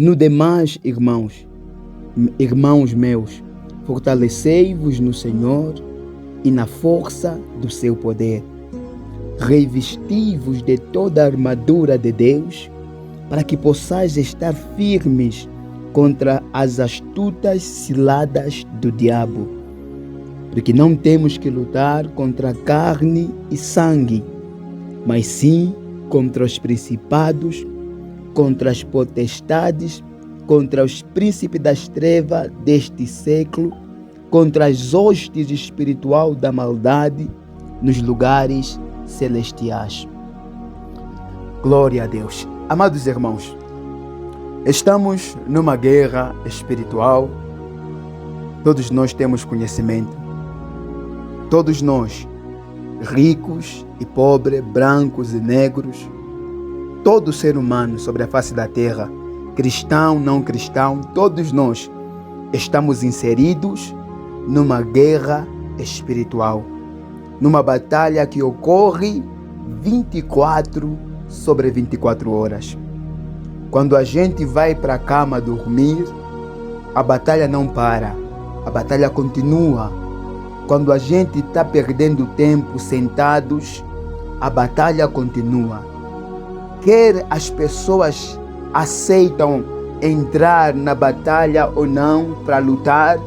No demais, irmãos meus, fortalecei-vos no Senhor e na força do seu poder. Revesti-vos de toda a armadura de Deus, para que possais estar firmes contra as astutas ciladas do diabo. Porque não temos que lutar contra carne e sangue, mas sim contra os principados, contra as potestades, contra os príncipes das trevas deste século, contra as hostes espirituais da maldade nos lugares celestiais. Glória a Deus. Amados irmãos, estamos numa guerra espiritual. Todos nós temos conhecimento. Todos nós, ricos e pobres, brancos e negros, todo ser humano sobre a face da terra, cristão, não cristão, todos nós estamos inseridos numa guerra espiritual, numa batalha que ocorre 24/24 horas. Quando a gente vai para a cama dormir, a batalha não para, a batalha continua. Quando a gente está perdendo tempo sentados, a batalha continua. Quer as pessoas aceitam entrar na batalha ou não para lutar,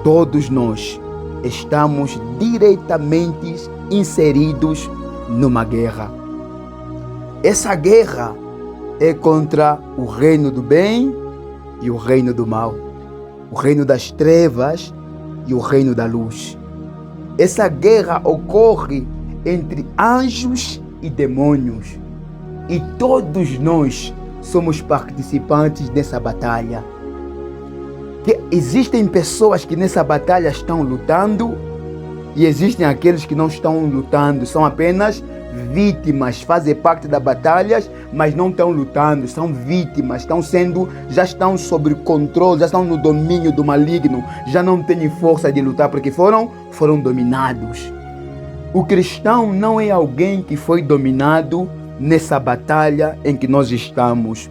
todos nós estamos diretamente inseridos numa guerra. Essa guerra é contra o reino do bem e o reino do mal, o reino das trevas e o reino da luz. Essa guerra ocorre entre anjos e demônios, e todos nós somos participantes dessa batalha. Que existem pessoas que nessa batalha estão lutando e existem aqueles que não estão lutando, são apenas vítimas, fazem parte das batalhas, mas não estão lutando, são vítimas, já estão sob controle, já estão no domínio do maligno, já não têm força de lutar porque foram dominados. O cristão não é alguém que foi dominado nessa batalha em que nós estamos.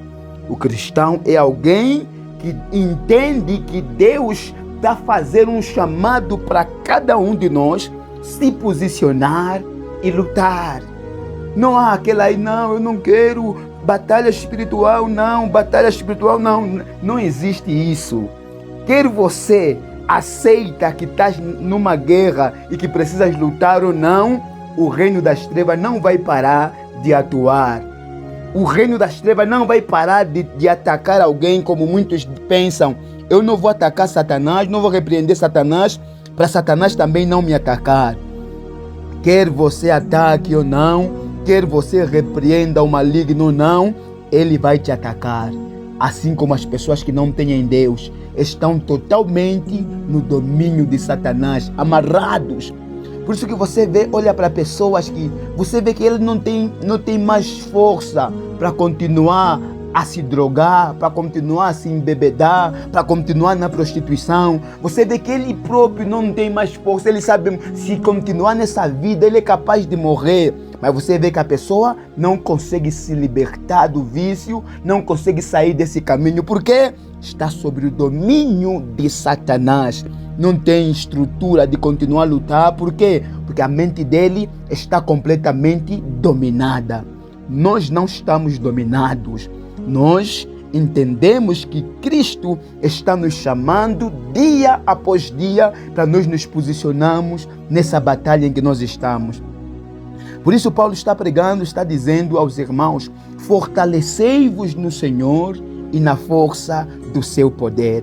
O cristão é alguém que entende que Deus está fazendo um chamado para cada um de nós se posicionar e lutar. Não há aquela aí, não, eu não quero batalha espiritual, não, não existe isso. Quer você aceita que estás numa guerra e que precisas lutar ou não, o reino das trevas não vai parar de atuar. O reino das trevas não vai parar de atacar alguém como muitos pensam. Eu não vou atacar Satanás, não vou repreender Satanás, para Satanás também não me atacar. Quer você ataque ou não, quer você repreenda o maligno ou não, ele vai te atacar. Assim como as pessoas que não têm Deus estão totalmente no domínio de Satanás, amarrados. Por isso que você olha para pessoas que você vê que ele não tem mais força para continuar a se drogar, para continuar a se embebedar, para continuar na prostituição. Você vê que ele próprio não tem mais força, ele sabe se continuar nessa vida, ele é capaz de morrer. Mas você vê que a pessoa não consegue se libertar do vício, não consegue sair desse caminho, porque está sob o domínio de Satanás. Não tem estrutura de continuar a lutar. Por quê? Porque a mente dele está completamente dominada. Nós não estamos dominados. Nós entendemos que Cristo está nos chamando dia após dia para nós nos posicionarmos nessa batalha em que nós estamos. Por isso Paulo está pregando, está dizendo aos irmãos: fortalecei-vos no Senhor e na força do seu poder.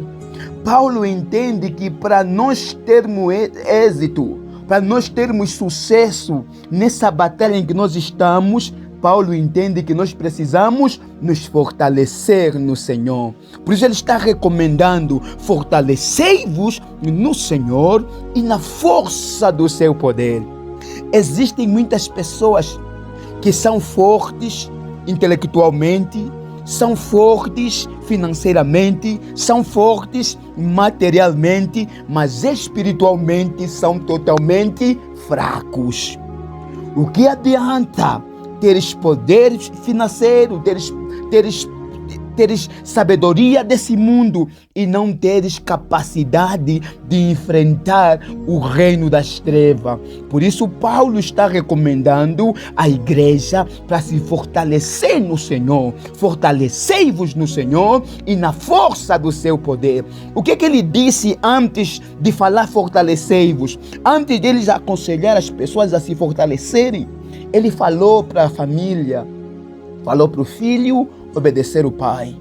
Paulo entende que para nós termos êxito, para nós termos sucesso nessa batalha em que nós estamos, Paulo entende que nós precisamos nos fortalecer no Senhor. Por isso ele está recomendando: fortalecei-vos no Senhor e na força do seu poder. Existem muitas pessoas que são fortes intelectualmente, são fortes financeiramente, são fortes materialmente, mas espiritualmente são totalmente fracos. O que adianta teres poder financeiro, teres teres sabedoria desse mundo e não teres capacidade de enfrentar o reino das trevas. Por isso Paulo está recomendando à igreja para se fortalecer no Senhor. Fortalecei-vos no Senhor e na força do seu poder. O que ele disse antes de falar fortalecei-vos? Antes de ele aconselhar as pessoas a se fortalecerem, ele falou para a família, falou para o filho obedecer o pai,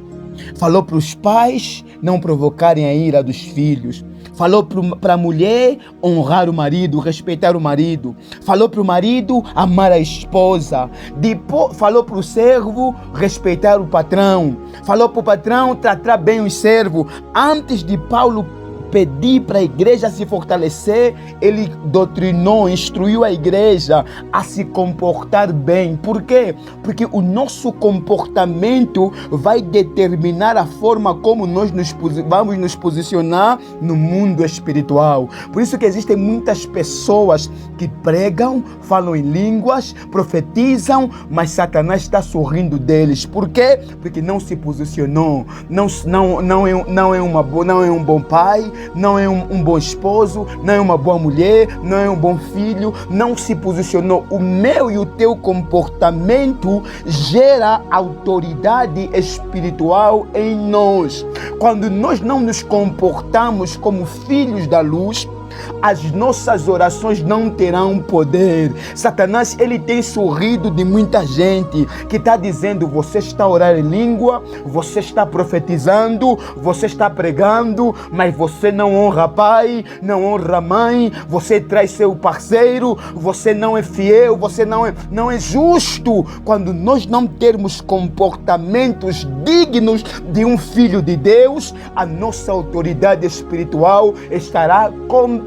falou para os pais não provocarem a ira dos filhos, falou para a mulher honrar o marido, respeitar o marido, falou para o marido amar a esposa, depois falou para o servo respeitar o patrão, falou para o patrão tratar bem os servos. Antes de Paulo pedir para a igreja se fortalecer, ele doutrinou, instruiu a igreja a se comportar bem. Por quê? Porque o nosso comportamento vai determinar a forma como nós vamos nos posicionar no mundo espiritual. Por isso que existem muitas pessoas que pregam, falam em línguas, profetizam, mas Satanás está sorrindo deles. Por quê? Porque não se posicionou, não é um bom pai, não é um bom esposo, não é uma boa mulher, não é um bom filho, não se posicionou. O meu e o teu comportamento gera autoridade espiritual em nós. Quando nós não nos comportamos como filhos da luz, as nossas orações não terão poder. Satanás, ele tem sorrido de muita gente que está dizendo: você está a orar em língua, você está profetizando, você está pregando, mas você não honra pai, não honra mãe, você traz seu parceiro, você não é fiel, você não é justo. Quando nós não termos comportamentos dignos de um filho de Deus, a nossa autoridade espiritual estará comprometida.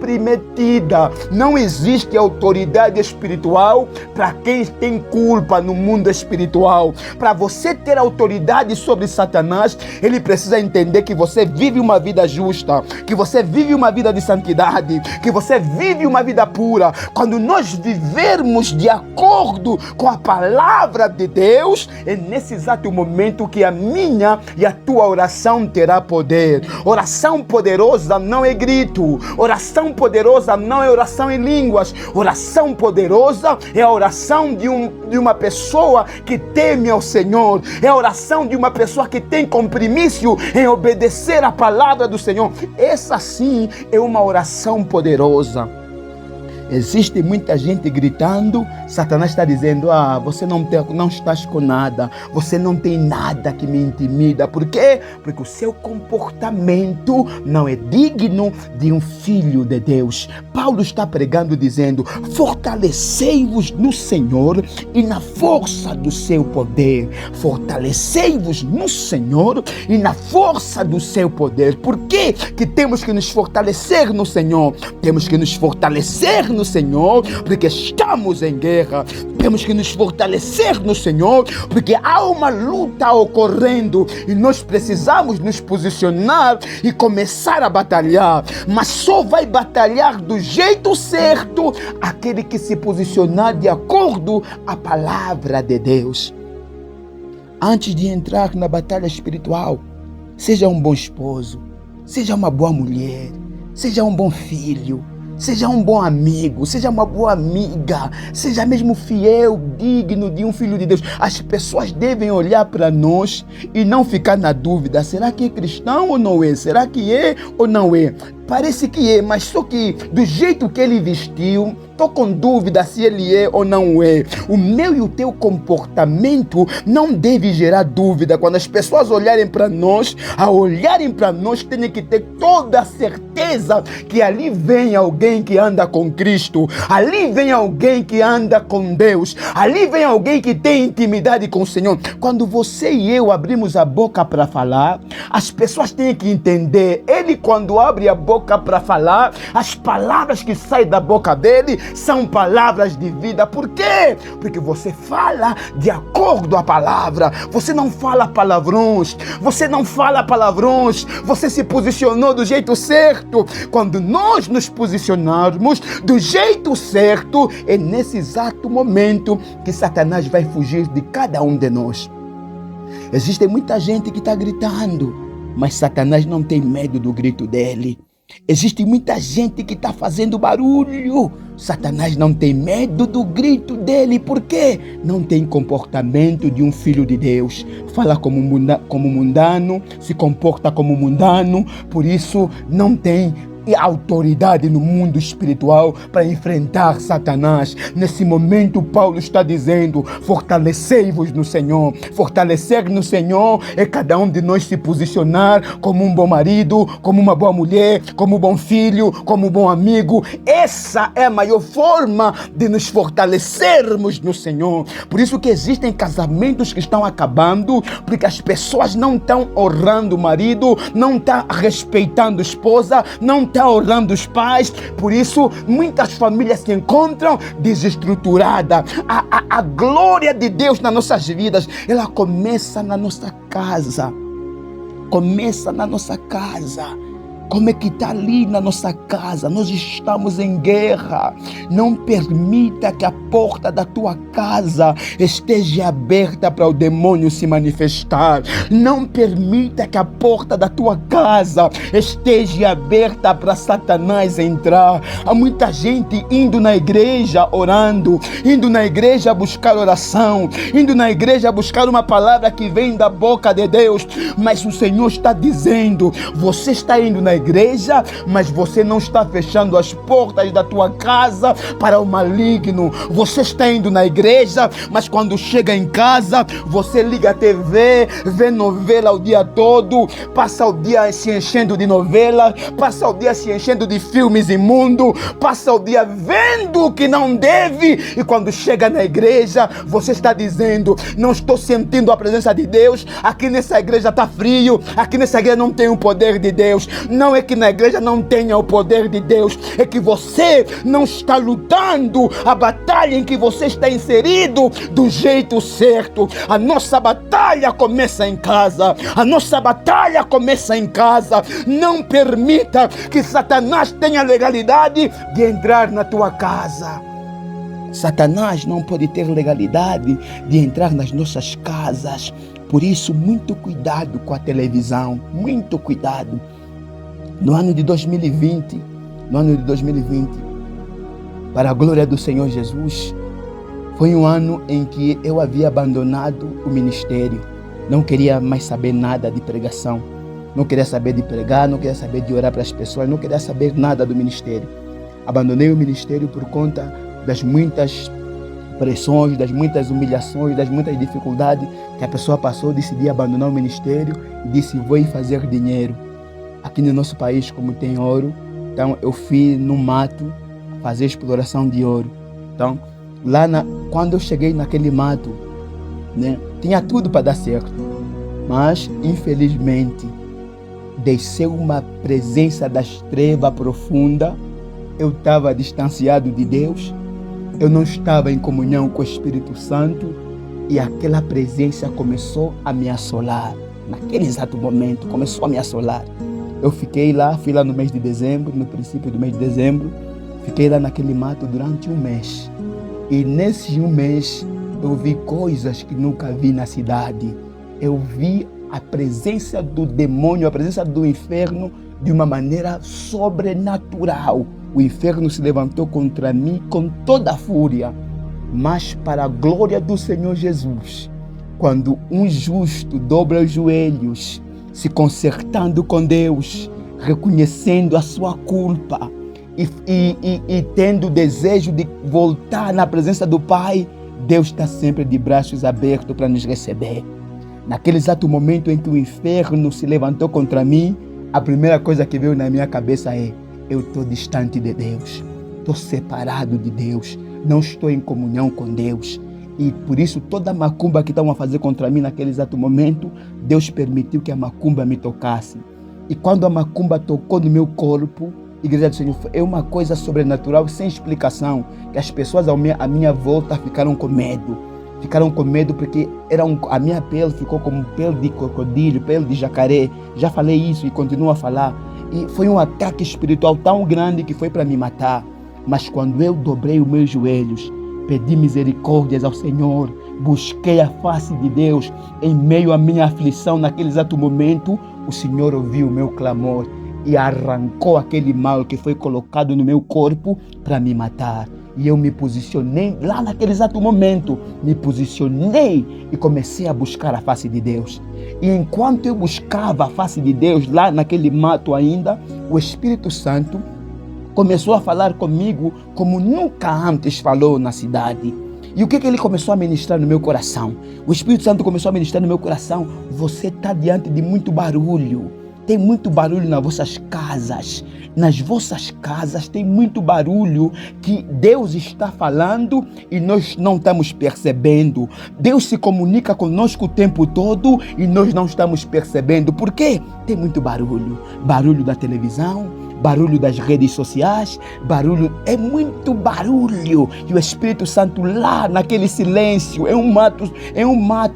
Não existe autoridade espiritual para quem tem culpa no mundo espiritual. Para você ter autoridade sobre Satanás, ele precisa entender que você vive uma vida justa, que você vive uma vida de santidade, que você vive uma vida pura. Quando nós vivermos de acordo com a palavra de Deus, é nesse exato momento que a minha e a tua oração terá poder. Oração poderosa não é grito, oração poderosa não é oração em línguas. Oração poderosa é a oração de uma pessoa que teme ao Senhor. É a oração de uma pessoa que tem compromisso em obedecer a palavra do Senhor. Essa sim é uma oração poderosa. Existe muita gente gritando, Satanás está dizendo: você não estás com nada, você não tem nada que me intimida. Por quê? Porque o seu comportamento não é digno de um filho de Deus. Paulo está pregando dizendo: fortalecei-vos no Senhor e na força do seu poder. Fortalecei-vos no Senhor e na força do seu poder. Por que que temos que nos fortalecer no Senhor? Temos que nos fortalecer no Senhor porque estamos em guerra. Temos que nos fortalecer no Senhor porque há uma luta ocorrendo e nós precisamos nos posicionar e começar a batalhar. Mas só vai batalhar do jeito certo aquele que se posicionar de acordo à palavra de Deus. Antes de entrar na batalha espiritual, seja um bom esposo, seja uma boa mulher, seja um bom filho, seja um bom amigo, seja uma boa amiga, seja mesmo fiel, digno de um filho de Deus. As pessoas devem olhar para nós e não ficar na dúvida: será que é cristão ou não é? Será que é ou não é? Parece que é, mas só que do jeito que ele vestiu, estou com dúvida se ele é ou não é. O meu e o teu comportamento não deve gerar dúvida. Quando as pessoas olharem para nós, ao olharem para nós, tem que ter toda a certeza que ali vem alguém que anda com Cristo, ali vem alguém que anda com Deus, ali vem alguém que tem intimidade com o Senhor. Quando você e eu abrimos a boca para falar, as pessoas têm que entender: ele, quando abre a boca para falar, as palavras que saem da boca dele são palavras de vida. Por quê? Porque você fala de acordo à palavra. Você não fala palavrões. Você se posicionou do jeito certo. Quando nós nos posicionarmos do jeito certo, é nesse exato momento que Satanás vai fugir de cada um de nós. Existe muita gente que está gritando, mas Satanás não tem medo do grito dele. Existe muita gente que está fazendo barulho. Satanás não tem medo do grito dele. Por quê? Não tem comportamento de um filho de Deus. Fala como mundano, se comporta como mundano. Por isso não tem autoridade no mundo espiritual para enfrentar Satanás. Nesse momento Paulo está dizendo: fortalecei-vos no Senhor. Fortalecer no Senhor é cada um de nós se posicionar como um bom marido, como uma boa mulher, como um bom filho, como um bom amigo. Essa é a maior forma de nos fortalecermos no Senhor. Por isso que existem casamentos que estão acabando, porque as pessoas não estão honrando o marido, não estão respeitando a esposa, não estão honrando os pais. Por isso muitas famílias se encontram desestruturadas. A glória de Deus nas nossas vidas, ela começa na nossa casa. Começa na nossa casa. Como é que está ali na nossa casa? Nós estamos em guerra. Não permita que a porta da tua casa esteja aberta para o demônio se manifestar. Não permita que a porta da tua casa esteja aberta para Satanás entrar. Há muita gente indo na igreja orando, indo na igreja buscar oração, indo na igreja buscar uma palavra que vem da boca de Deus. Mas o Senhor está dizendo: você está indo na igreja, mas você não está fechando as portas da tua casa para o maligno. Você está indo na igreja, mas quando chega em casa, você liga a TV, vê novela o dia todo, passa o dia se enchendo de novela, passa o dia se enchendo de filmes imundos, passa o dia vendo o que não deve, e quando chega na igreja, você está dizendo: não estou sentindo a presença de Deus, aqui nessa igreja está frio, aqui nessa igreja não tem o poder de Deus. Não é que na igreja não tenha o poder de Deus, é que você não está lutando a batalha em que você está inserido do jeito certo. A nossa batalha começa em casa. A nossa batalha começa em casa. Não permita que Satanás tenha legalidade de entrar na tua casa. Satanás não pode ter legalidade de entrar nas nossas casas. Por isso, muito cuidado com a televisão, muito cuidado. No ano de 2020, para a glória do Senhor Jesus, foi um ano em que eu havia abandonado o ministério. Não queria mais saber nada de pregação. Não queria saber de pregar, não queria saber de orar para as pessoas, não queria saber nada do ministério. Abandonei o ministério por conta das muitas pressões, das muitas humilhações, das muitas dificuldades que a pessoa passou. Decidi abandonar o ministério e disse: vou fazer dinheiro. Aqui no nosso país, como tem ouro, então eu fui no mato fazer exploração de ouro. Então, quando eu cheguei naquele mato, tinha tudo para dar certo, mas infelizmente desceu uma presença das trevas profunda. Eu estava distanciado de Deus, eu não estava em comunhão com o Espírito Santo, e aquela presença começou a me assolar. Naquele exato momento começou a me assolar. Eu fui lá no mês de dezembro, no princípio do mês de dezembro, fiquei lá naquele mato durante um mês. E nesse um mês eu vi coisas que nunca vi na cidade. Eu vi a presença do demônio, a presença do inferno de uma maneira sobrenatural. O inferno se levantou contra mim com toda a fúria. Mas para a glória do Senhor Jesus, quando um justo dobra os joelhos, se consertando com Deus, reconhecendo a sua culpa e tendo o desejo de voltar na presença do Pai, Deus está sempre de braços abertos para nos receber. Naquele exato momento em que o inferno se levantou contra mim, a primeira coisa que veio na minha cabeça é: eu estou distante de Deus, estou separado de Deus, não estou em comunhão com Deus. E por isso toda a macumba que estavam a fazer contra mim naquele exato momento, Deus permitiu que a macumba me tocasse. E quando a macumba tocou no meu corpo, Igreja do Senhor, é uma coisa sobrenatural, sem explicação, que as pessoas à minha volta ficaram com medo. Ficaram com medo porque a minha pele ficou como pele de crocodilo, pele de jacaré. Já falei isso e continuo a falar. E foi um ataque espiritual tão grande que foi para me matar. Mas quando eu dobrei os meus joelhos, Pedi misericórdias ao Senhor, busquei a face de Deus em meio à minha aflição. Naquele exato momento, o Senhor ouviu o meu clamor e arrancou aquele mal que foi colocado no meu corpo para me matar. E eu me posicionei lá naquele exato momento, me posicionei e comecei a buscar a face de Deus. E enquanto eu buscava a face de Deus lá naquele mato ainda, o Espírito Santo começou a falar comigo como nunca antes falou na cidade. E o que ele começou a ministrar no meu coração? O Espírito Santo começou a ministrar no meu coração: você está diante de muito barulho. Tem muito barulho nas vossas casas. Nas vossas casas tem muito barulho que Deus está falando e nós não estamos percebendo. Deus se comunica conosco o tempo todo e nós não estamos percebendo. Por quê? Tem muito barulho. Barulho da televisão, barulho das redes sociais, barulho, é muito barulho. E o Espírito Santo lá naquele silêncio, é um mato,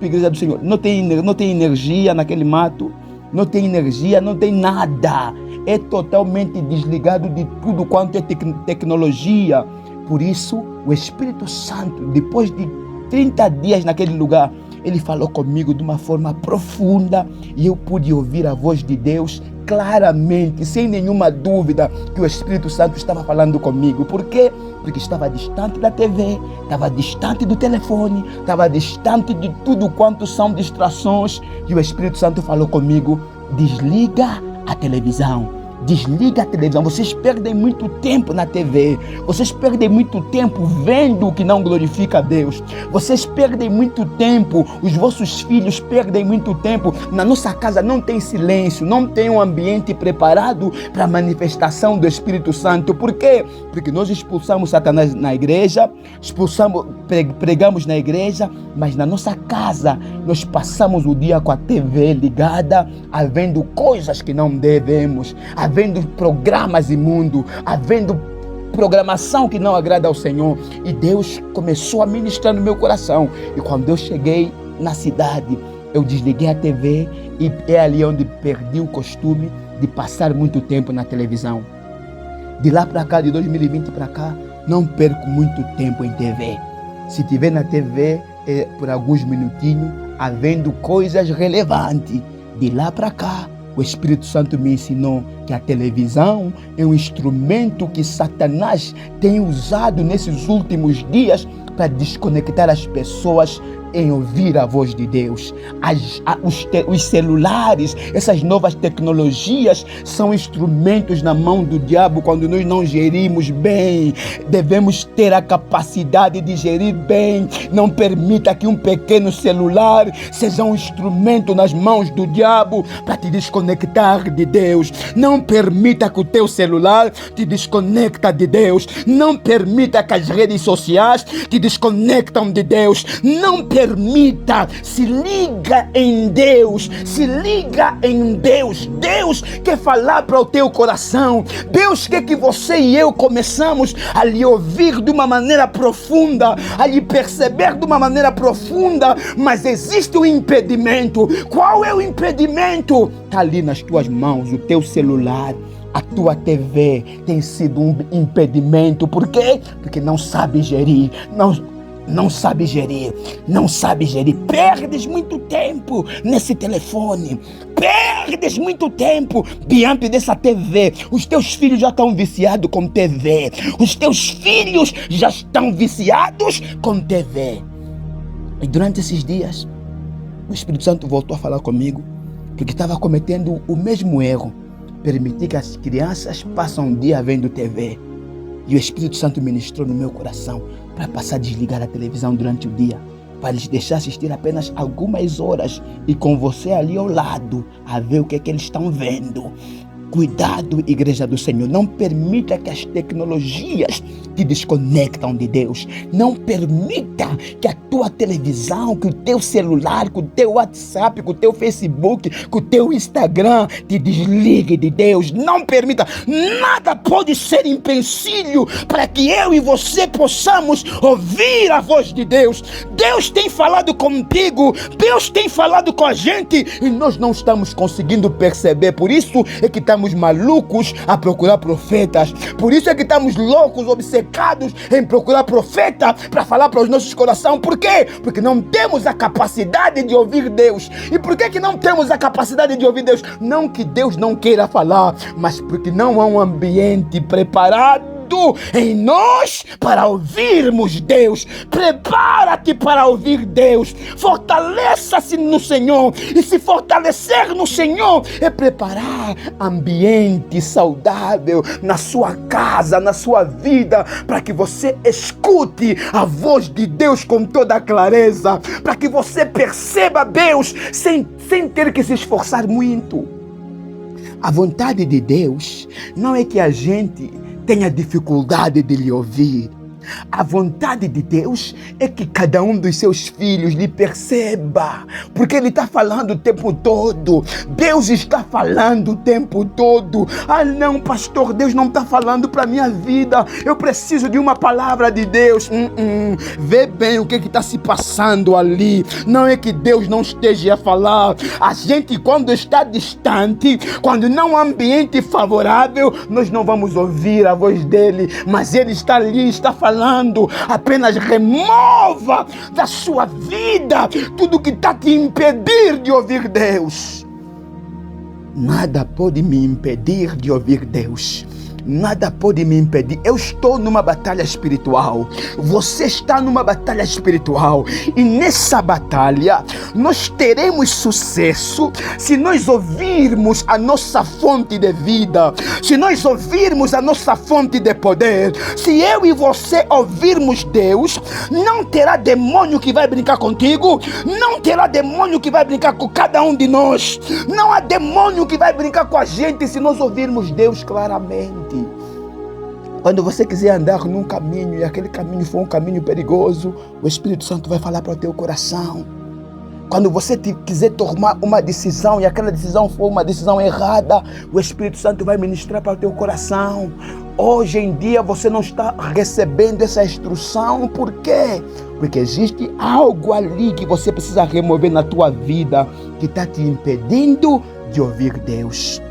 igreja do Senhor. Não tem energia naquele mato. Não tem energia, não tem nada. É totalmente desligado de tudo quanto é tecnologia. Por isso, o Espírito Santo, depois de 30 dias naquele lugar, ele falou comigo de uma forma profunda e eu pude ouvir a voz de Deus claramente, sem nenhuma dúvida que o Espírito Santo estava falando comigo. Por quê? Porque estava distante da TV, estava distante do telefone, estava distante de tudo quanto são distrações. E o Espírito Santo falou comigo: desliga a televisão. Desliga a televisão. Vocês perdem muito tempo na TV. Vocês perdem muito tempo vendo o que não glorifica a Deus. Vocês perdem muito tempo. Os vossos filhos perdem muito tempo. Na nossa casa não tem silêncio. Não tem um ambiente preparado para a manifestação do Espírito Santo. Por quê? Porque nós expulsamos Satanás na igreja. Pregamos na igreja. Mas na nossa casa nós passamos o dia com a TV ligada, havendo coisas que não devemos, havendo programas imundos, havendo programação que não agrada ao Senhor. E Deus começou a ministrar no meu coração. E quando eu cheguei na cidade, eu desliguei a TV e é ali onde perdi o costume de passar muito tempo na televisão. De lá para cá, de 2020 para cá, não perco muito tempo em TV. Se tiver na TV, é por alguns minutinhos, havendo coisas relevantes. De lá para cá, o Espírito Santo me ensinou que a televisão é um instrumento que Satanás tem usado nesses últimos dias para desconectar as pessoas em ouvir a voz de Deus. Os celulares, essas novas tecnologias são instrumentos na mão do diabo quando nós não gerimos bem. Devemos ter a capacidade de gerir bem. Não permita que um pequeno celular seja um instrumento nas mãos do diabo para te desconectar de Deus. Não permita que o teu celular te desconecte de Deus. Não permita que as redes sociais te desconectam de Deus. Não permita, se liga em Deus, se liga em Deus. Deus quer falar para o teu coração. Deus quer que você e eu começamos a lhe ouvir de uma maneira profunda, a lhe perceber de uma maneira profunda, mas existe um impedimento. Qual é o impedimento? Está ali nas tuas mãos, o teu celular. A tua TV tem sido um impedimento. Por quê? Porque não sabe gerir, não sabe gerir. Perdes muito tempo nesse telefone. Perdes muito tempo diante dessa TV. Os teus filhos já estão viciados com TV. Os teus filhos já estão viciados com TV. E durante esses dias, o Espírito Santo voltou a falar comigo, porque estava cometendo o mesmo erro. Permitir que as crianças passem um dia vendo TV. E o Espírito Santo ministrou no meu coração para passar a desligar a televisão durante o dia, para lhes deixar assistir apenas algumas horas e com você ali ao lado, a ver o que é que eles estão vendo. Cuidado, igreja do Senhor. Não permita que as tecnologias te desconectam de Deus. Não permita que a tua televisão, que o teu celular, que o teu WhatsApp, que o teu Facebook, que o teu Instagram te desligue de Deus. Não permita. Nada pode ser empecilho para que eu e você possamos ouvir a voz de Deus. Deus tem falado contigo. Deus tem falado com a gente e nós não estamos conseguindo perceber. Por isso é que estamos estamos malucos a procurar profetas. Por isso é que estamos loucos, obcecados em procurar profeta para falar para os nossos corações. Por quê? Porque não temos a capacidade de ouvir Deus. E por que não temos a capacidade de ouvir Deus? Não que Deus não queira falar, mas porque não há um ambiente preparado em nós para ouvirmos Deus. Prepara-te para ouvir Deus. Fortaleça-se no Senhor. E se fortalecer no Senhor é preparar ambiente saudável na sua casa, na sua vida, para que você escute a voz de Deus com toda a clareza, para que você perceba Deus sem ter que se esforçar muito. A vontade de Deus não é que a gente tenha dificuldade de lhe ouvir. A vontade de Deus é que cada um dos seus filhos lhe perceba, porque Ele está falando o tempo todo. Deus está falando o tempo todo. Ah não, pastor, Deus não está falando para a minha vida, eu preciso de uma palavra de Deus. Vê bem o que está se passando ali. Não é que Deus não esteja a falar. A gente, quando está distante, quando não há ambiente favorável, nós não vamos ouvir a voz dele, mas Ele está ali, está falando. Apenas remova da sua vida tudo que está te impedir de ouvir Deus. Nada pode me impedir de ouvir Deus. Nada pode me impedir. Eu estou numa batalha espiritual. Você está numa batalha espiritual. E nessa batalha nós teremos sucesso se nós ouvirmos a nossa fonte de vida, se nós ouvirmos a nossa fonte de poder. Se eu e você ouvirmos Deus, não terá demônio que vai brincar contigo, não terá demônio que vai brincar com cada um de nós. Não há demônio que vai brincar com a gente se nós ouvirmos Deus claramente. Quando você quiser andar num caminho e aquele caminho for um caminho perigoso, o Espírito Santo vai falar para o teu coração. Quando você quiser tomar uma decisão e aquela decisão for uma decisão errada, o Espírito Santo vai ministrar para o teu coração. Hoje em dia você não está recebendo essa instrução. Por quê? Porque existe algo ali que você precisa remover na tua vida que está te impedindo de ouvir Deus.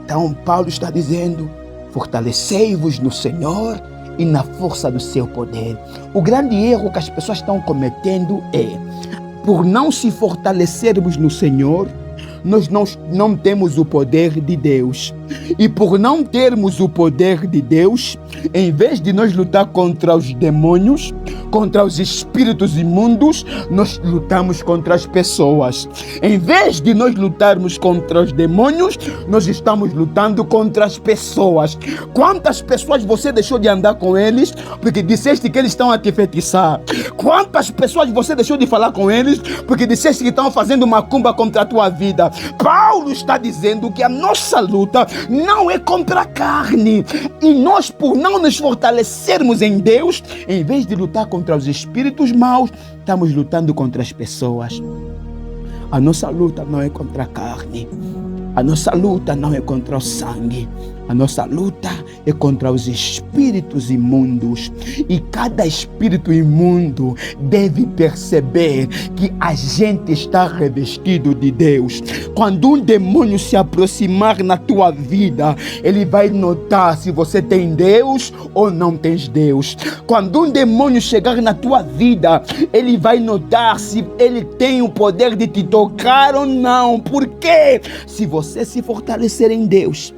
Então Paulo está dizendo: fortalecei-vos no Senhor e na força do seu poder. O grande erro que as pessoas estão cometendo é, por não se fortalecermos no Senhor, nós não temos o poder de Deus. E por não termos o poder de Deus, em vez de nós lutar contra os demônios, contra os espíritos imundos, nós lutamos contra as pessoas. Em vez de nós lutarmos contra os demônios, nós estamos lutando contra as pessoas. Quantas pessoas você deixou de andar com eles porque disseste que eles estão a te feitiçar? Quantas pessoas você deixou de falar com eles porque disseste que estão fazendo macumba contra a tua vida? Paulo está dizendo que a nossa luta não é contra a carne. E nós, por não nos fortalecermos em Deus, em vez de lutar contra os espíritos maus, estamos lutando contra as pessoas. A nossa luta não é contra a carne. A nossa luta não é contra o sangue. A nossa luta é contra os espíritos imundos. E cada espírito imundo deve perceber que a gente está revestido de Deus. Quando um demônio se aproximar na tua vida, ele vai notar se você tem Deus ou não tens Deus. Quando um demônio chegar na tua vida, ele vai notar se ele tem o poder de te tocar ou não. Por quê? Se você se fortalecer em Deus,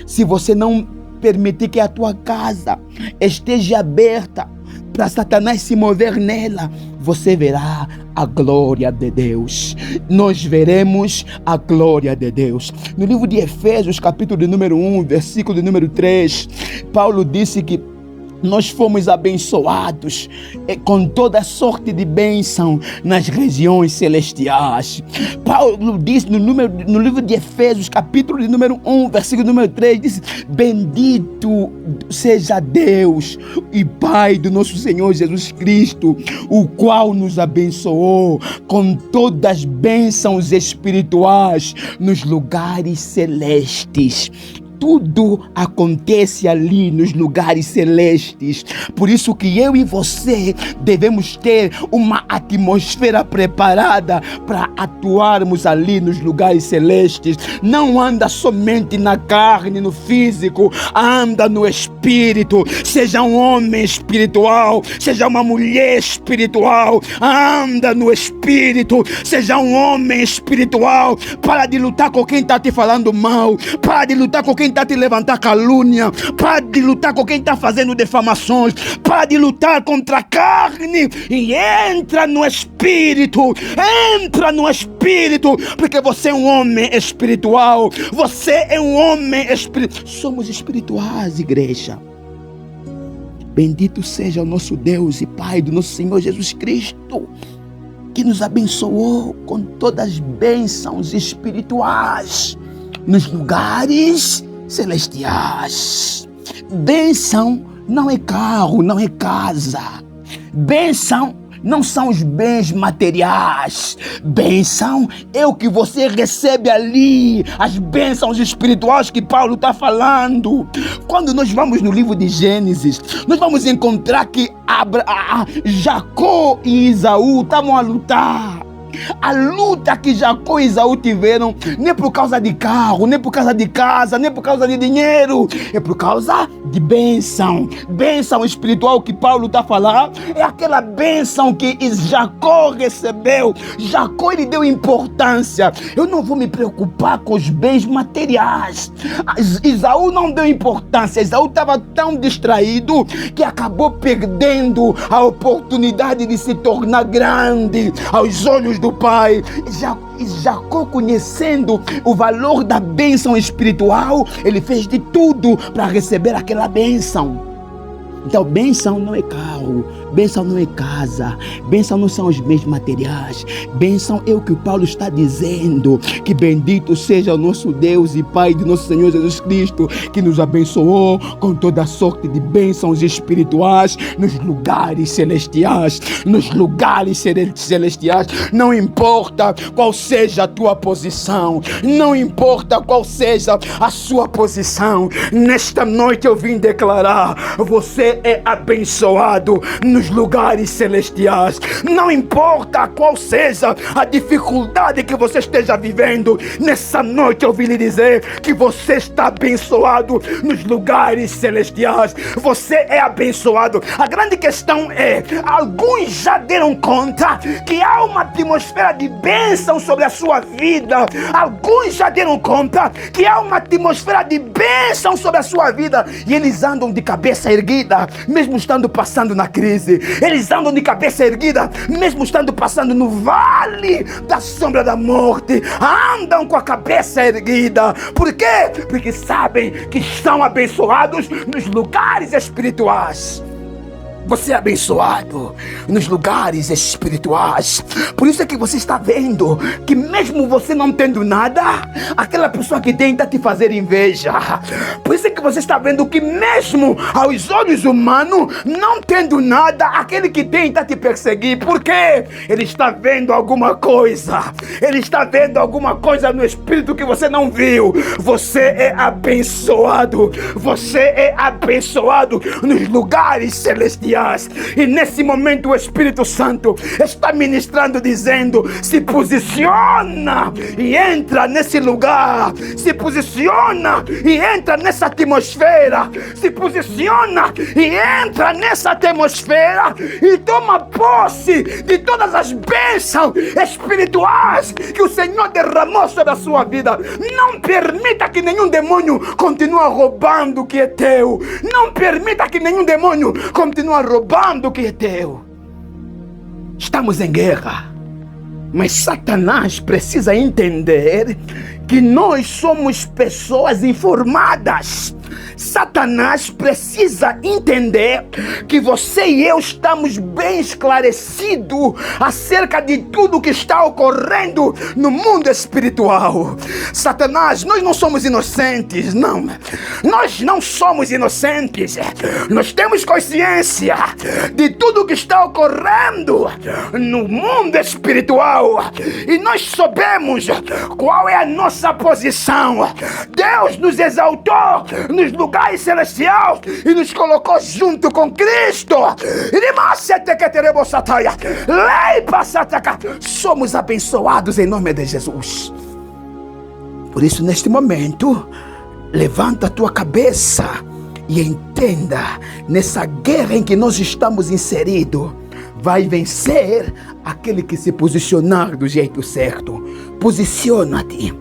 se você não permitir que a tua casa esteja aberta para Satanás se mover nela, você verá a glória de Deus. Nós veremos a glória de Deus. No livro de Efésios, capítulo de número 1, versículo de número 3, Paulo disse que nós fomos abençoados com toda sorte de bênção nas regiões celestiais. Paulo diz no livro de Efésios, capítulo de número 1, versículo número 3, diz: bendito seja Deus e Pai do nosso Senhor Jesus Cristo, o qual nos abençoou com todas as bênçãos espirituais nos lugares celestes. tudo acontece ali nos lugares celestes. Por isso que eu e você devemos ter uma atmosfera preparada para atuarmos ali nos lugares celestes. Não anda somente na carne, no físico, anda no espírito. Seja um homem espiritual, seja uma mulher espiritual, anda no espírito. Seja um homem espiritual. Para de lutar com quem está te falando mal, para de lutar com quem está te levantar calúnia, para de lutar com quem está fazendo defamações, para de lutar contra a carne e entra no espírito, porque você é um homem espiritual, você é um homem espiritual. Somos espirituais, igreja. Bendito seja o nosso Deus e Pai do nosso Senhor Jesus Cristo, que nos abençoou com todas as bênçãos espirituais nos lugares celestiais. Bênção não é carro, não é casa. Bênção não são os bens materiais. Bênção é o que você recebe ali, as bênçãos espirituais que Paulo está falando. Quando nós vamos no livro de Gênesis, nós vamos encontrar que Jacó e Esaú estavam a lutar. A luta que Jacó e Esaú tiveram, nem por causa de carro, nem por causa de casa, nem por causa de dinheiro, é por causa de bênção. Bênção espiritual que Paulo está falando é aquela bênção que Jacó recebeu. Jacó, ele deu importância. Eu não vou me preocupar com os bens materiais. Esaú não deu importância. Esaú estava tão distraído que acabou perdendo a oportunidade de se tornar grande aos olhos do Pai. Jacó, conhecendo o valor da bênção espiritual, ele fez de tudo para receber aquela bênção. Então, bênção não é carro, bênção não é casa, bênção não são os bens materiais. Bênção é o que o Paulo está dizendo, que bendito seja o nosso Deus e Pai de nosso Senhor Jesus Cristo, que nos abençoou com toda sorte de bênçãos espirituais nos lugares celestiais. Nos lugares celestiais. Não importa qual seja a tua posição, não importa qual seja a sua posição, nesta noite eu vim declarar: você é abençoado nos lugares celestiais. Não importa qual seja a dificuldade que você esteja vivendo, nessa noite eu vim lhe dizer que você está abençoado nos lugares celestiais. Você é abençoado. A grande questão é, alguns já deram conta que há uma atmosfera de bênção sobre a sua vida. Alguns já deram conta que há uma atmosfera de bênção sobre a sua vida e eles andam de cabeça erguida, mesmo estando passando na crise. Eles andam de cabeça erguida, mesmo estando passando no vale da sombra da morte. Andam com a cabeça erguida. Por quê? Porque sabem que estão abençoados nos lugares espirituais. Você é abençoado nos lugares espirituais. Por isso é que você está vendo que mesmo você não tendo nada, aquela pessoa que tem está te fazer inveja. Por isso é que você está vendo que mesmo aos olhos humanos, não tendo nada, aquele que tem está te perseguir. Por quê? Ele está vendo alguma coisa. Ele está vendo alguma coisa no espírito que você não viu. Você é abençoado. Você é abençoado nos lugares celestiais. E nesse momento o Espírito Santo está ministrando, dizendo: se posiciona e entra nesse lugar. Se posiciona e entra nessa atmosfera. Se posiciona e entra nessa atmosfera e toma posse de todas as bênçãos espirituais que o Senhor derramou sobre a sua vida. Não permita que nenhum demônio continue roubando o que é teu. Não permita que nenhum demônio continue roubando o que é teu. Estamos em guerra, mas Satanás precisa entender que nós somos pessoas informadas. Satanás precisa entender que você e eu estamos bem esclarecidos acerca de tudo que está ocorrendo no mundo espiritual. Satanás, nós não somos inocentes, não. Nós não somos inocentes. Nós temos consciência de tudo que está ocorrendo no mundo espiritual. E nós sabemos qual é a nossa nossa posição. Deus nos exaltou nos lugares celestiais e nos colocou junto com Cristo. Somos abençoados em nome de Jesus. Por isso, neste momento, levanta a tua cabeça e entenda, nessa guerra em que nós estamos inseridos, vai vencer aquele que se posicionar do jeito certo. Posiciona-te.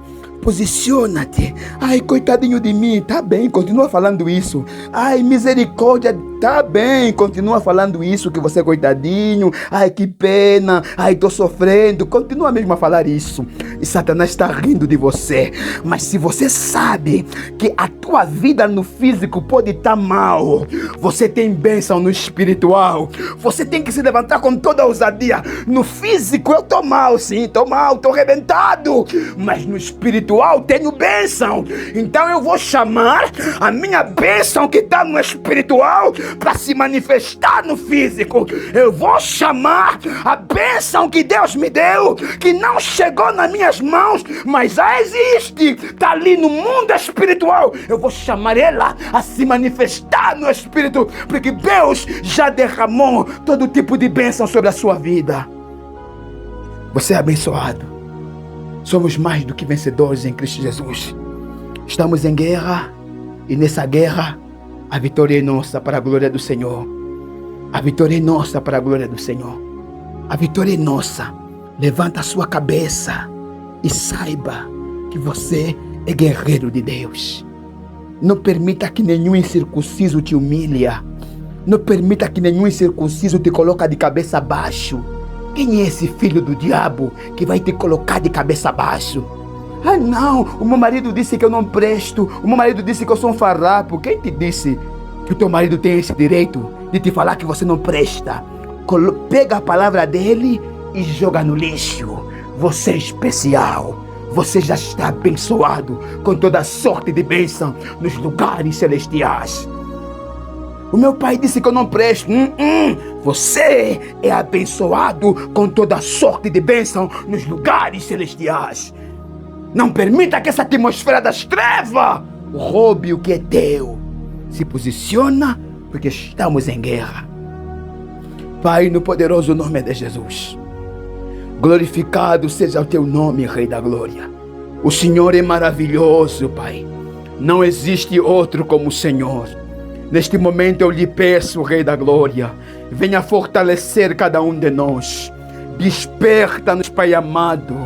Posiciona-te. Ai, coitadinho de mim, tá bem, continua falando isso. Ai, misericórdia, tá bem, continua falando isso, que você é coitadinho. Ai, que pena, ai, tô sofrendo. Continua mesmo a falar isso. E Satanás está rindo de você. Mas se você sabe que a tua vida no físico pode estar mal, você tem bênção no espiritual, você tem que se levantar com toda a ousadia. No físico eu tô mal, sim, tô mal, tô arrebentado, mas no espiritual tenho bênção. Então eu vou chamar a minha bênção que está no espiritual para se manifestar no físico. Eu vou chamar a bênção que Deus me deu, que não chegou nas minhas mãos, mas já existe, está ali no mundo espiritual. Eu vou chamar ela a se manifestar no espírito, porque Deus já derramou todo tipo de bênção sobre a sua vida. Você é abençoado. Somos mais do que vencedores em Cristo Jesus. Estamos em guerra, e nessa guerra a vitória é nossa para a glória do Senhor. A vitória é nossa para a glória do Senhor. A vitória é nossa. Levanta a sua cabeça e saiba que você é guerreiro de Deus. Não permita que nenhum incircunciso te humilhe. Não permita que nenhum incircunciso te coloque de cabeça abaixo. Quem é esse filho do diabo que vai te colocar de cabeça abaixo? Ah não, o meu marido disse que eu não presto, o meu marido disse que eu sou um farrapo. Quem te disse que o teu marido tem esse direito de te falar que você não presta? Pega a palavra dele e joga no lixo. Você é especial, você já está abençoado com toda sorte de bênção nos lugares celestiais. O meu pai disse que eu não presto. Você é abençoado com toda sorte de bênção nos lugares celestiais. Não permita que essa atmosfera das trevas roube o que é teu. Se posiciona, porque estamos em guerra. Pai, no poderoso nome de Jesus, glorificado seja o teu nome, Rei da Glória. O Senhor é maravilhoso, Pai. Não existe outro como o Senhor. Neste momento eu lhe peço, Rei da Glória, venha fortalecer cada um de nós. Desperta-nos, Pai amado,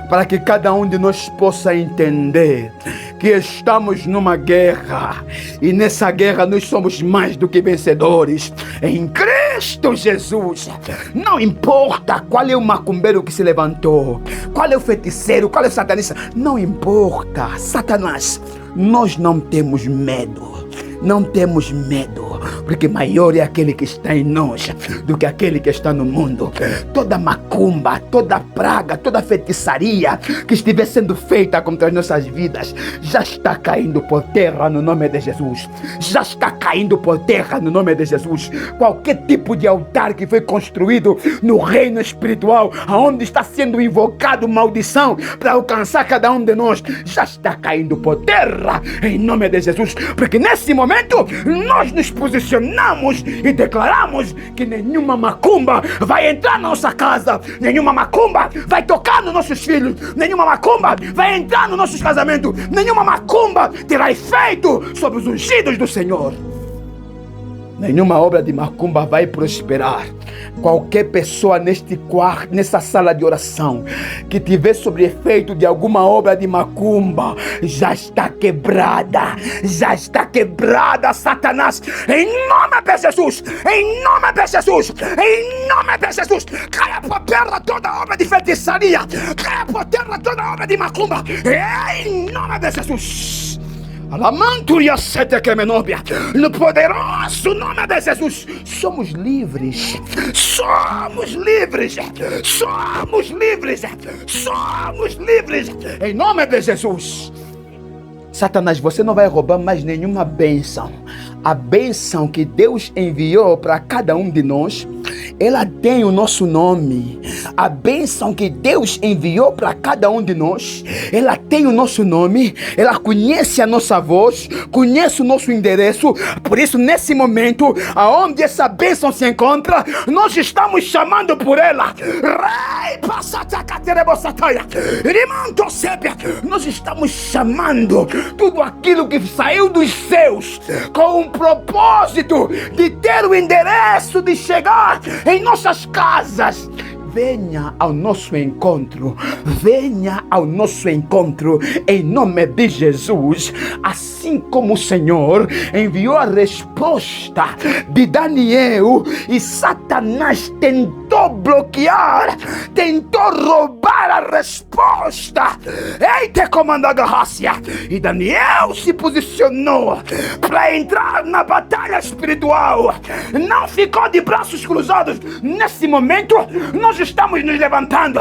para que cada um de nós possa entender que estamos numa guerra, e nessa guerra nós somos mais do que vencedores em Cristo Jesus. Não importa qual é o macumbeiro que se levantou, qual é o feiticeiro, qual é o satanista, não importa. Satanás, nós não temos medo. Não temos medo, porque maior é aquele que está em nós do que aquele que está no mundo. Toda macumba, toda praga, toda feitiçaria que estiver sendo feita contra as nossas vidas já está caindo por terra no nome de Jesus. Já está caindo por terra no nome de Jesus. Qualquer tipo de altar que foi construído no reino espiritual, aonde está sendo invocado maldição para alcançar cada um de nós, já está caindo por terra em nome de Jesus, porque nesse momento nós nos posicionamos e declaramos que nenhuma macumba vai entrar na nossa casa, nenhuma macumba vai tocar nos nossos filhos, nenhuma macumba vai entrar nos nossos casamentos, nenhuma macumba terá efeito sobre os ungidos do Senhor. Nenhuma obra de macumba vai prosperar. Qualquer pessoa neste quarto, nessa sala de oração, que tiver sobre efeito de alguma obra de macumba, já está quebrada. Já está quebrada, Satanás. Em nome de Jesus. Em nome de Jesus. Em nome de Jesus. Caia por terra toda obra de feitiçaria. Caia por terra toda obra de macumba. Em nome de Jesus. No poderoso nome de Jesus, somos livres, somos livres, somos livres, somos livres, em nome de Jesus. Satanás, você não vai roubar mais nenhuma bênção. A bênção que Deus enviou para cada um de nós ela tem o nosso nome. A bênção que Deus enviou para cada um de nós, ela tem o nosso nome, ela conhece a nossa voz, conhece o nosso endereço. Por isso, nesse momento, aonde essa bênção se encontra, nós estamos chamando por ela. Nós estamos chamando tudo aquilo que saiu dos céus com um propósito de ter o endereço, de chegar em nossas casas. Venha ao nosso encontro, venha ao nosso encontro em nome de Jesus. Assim como o Senhor enviou a resposta de Daniel e Satanás tentou bloquear, tentou roubar a resposta. Eita, comanda Garrácia! E Daniel se posicionou para entrar na batalha espiritual. Não ficou de braços cruzados. Nesse momento, nós estamos nos levantando,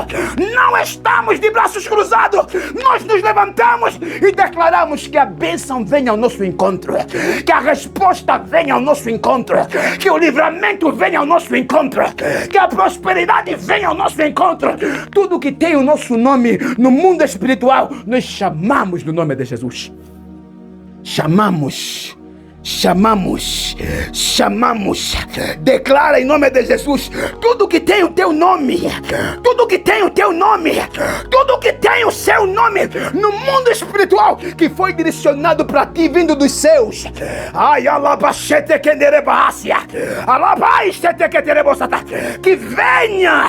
não estamos de braços cruzados, nós nos levantamos e declaramos que a bênção venha ao nosso encontro, que a resposta venha ao nosso encontro, que o livramento venha ao nosso encontro, que a prosperidade venha ao nosso encontro. Tudo que tem o nosso nome no mundo espiritual, nós chamamos no nome de Jesus. Chamamos. Declara em nome de Jesus: tudo que tem o teu nome, tudo que tem o teu nome, tudo que tem o seu nome no mundo espiritual, que foi direcionado para ti vindo dos céus. Ai, alabachete kenderebahasia, alabaixete keterebosata, que venha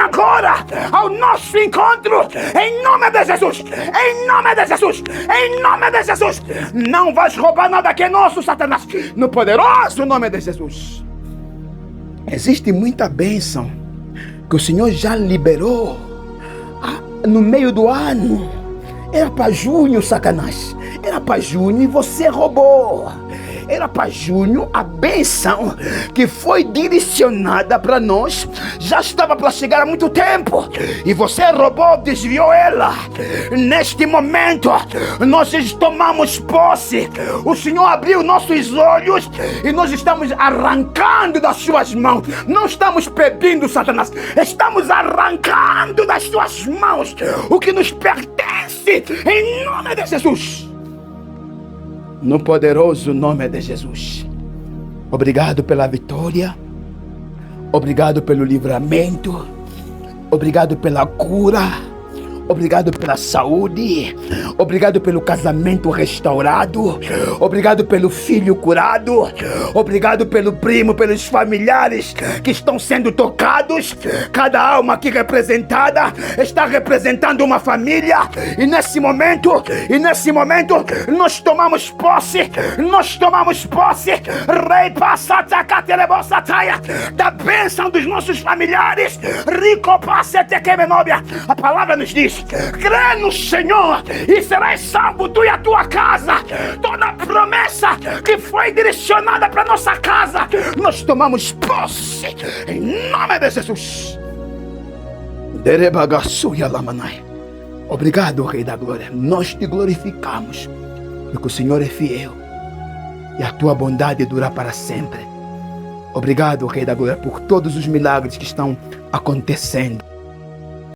agora ao nosso encontro em nome de Jesus, em nome de Jesus, em nome de Jesus. Não vais roubar nada que é nosso, Satanás, no poderoso nome de Jesus. Existe muita bênção que o Senhor já liberou no meio do ano. Era para junho, Satanás, era para junho e você roubou. Era para junho, a bênção que foi direcionada para nós já estava para chegar há muito tempo e você roubou, desviou ela. Neste momento nós tomamos posse, o Senhor abriu nossos olhos e nós estamos arrancando das suas mãos. Não estamos pedindo, Satanás, estamos arrancando das suas mãos o que nos pertence em nome de Jesus. No poderoso nome de Jesus. Obrigado pela vitória. Obrigado pelo livramento. Obrigado pela cura. Obrigado pela saúde. Obrigado pelo casamento restaurado. Obrigado pelo filho curado. Obrigado pelo primo, pelos familiares que estão sendo tocados. Cada alma aqui representada está representando uma família. E nesse momento, nós tomamos posse. Rei da bênção dos nossos familiares. A palavra nos diz: crê no Senhor e serás salvo, tu e a tua casa. Toda promessa que foi direcionada para nossa casa, nós tomamos posse em nome de Jesus. Obrigado, Rei da Glória. Nós te glorificamos porque o Senhor é fiel e a tua bondade dura para sempre. Obrigado, Rei da Glória, por todos os milagres que estão acontecendo.